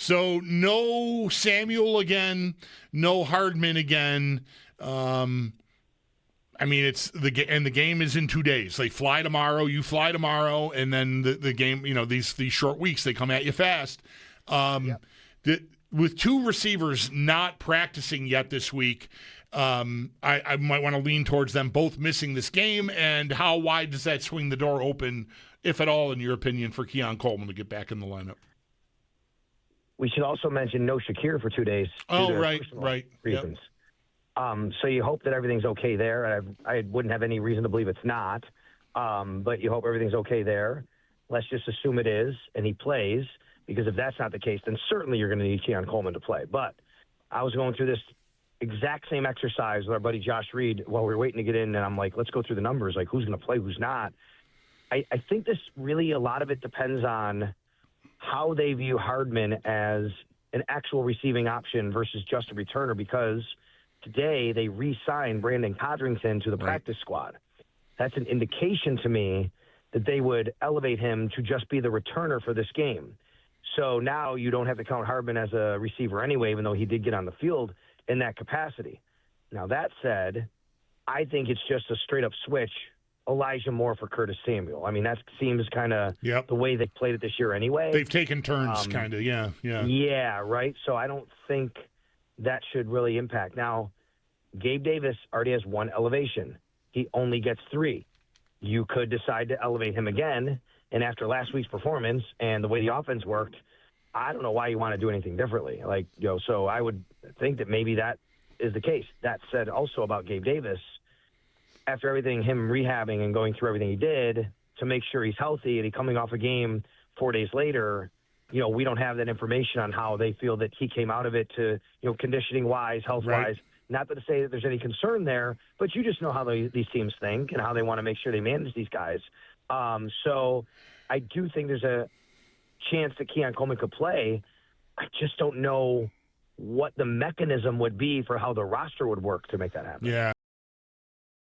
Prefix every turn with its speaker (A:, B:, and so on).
A: So no Samuel again, no Hardman again. I mean, the game is in 2 days. They fly tomorrow, you fly tomorrow, and then the game. You know, these short weeks, they come at you fast.
B: Yep.
A: With two receivers not practicing yet this week, I might want to lean towards them both missing this game. And how wide does that swing the door open, if at all, in your opinion, for Keon Coleman to get back in the lineup?
B: We should also mention no Shakir for 2 days.
A: Oh, right.
B: Reasons.
A: Yep.
B: So you hope that everything's okay there. I wouldn't have any reason to believe it's not. But you hope everything's okay there. Let's just assume it is, and he plays, because if that's not the case, then certainly you're going to need Keon Coleman to play. But I was going through this exact same exercise with our buddy Josh Reed while we were waiting to get in, and I'm like, let's go through the numbers, like who's going to play, who's not. I think this really, a lot of it depends on how they view Hardman as an actual receiving option versus just a returner, because today they re-signed Brandon Codrington to the practice squad. That's an indication to me that they would elevate him to just be the returner for this game. So now you don't have to count Hardman as a receiver anyway, even though he did get on the field in that capacity. Now, that said, I think it's just a straight-up switch, Elijah Moore for Curtis Samuel. I mean, that seems kind of the way they played it this year anyway.
A: They've taken turns, kind of, yeah.
B: Yeah, right? So I don't think that should really impact. Now, Gabe Davis already has one elevation. He only gets 3. You could decide to elevate him again, and after last week's performance and the way the offense worked, I don't know why you want to do anything differently. So I would think that maybe that is the case. That said, also about Gabe Davis, after everything, him rehabbing and going through everything he did to make sure he's healthy, and he coming off a game 4 days later, we don't have that information on how they feel that he came out of it to, conditioning-wise, health-wise.
A: Right.
B: Not to say that there's any concern there, but you just know how these teams think and how they want to make sure they manage these guys. So I do think there's a chance that Keon Coleman could play. I just don't know what the mechanism would be for how the roster would work to make that happen.
A: Yeah.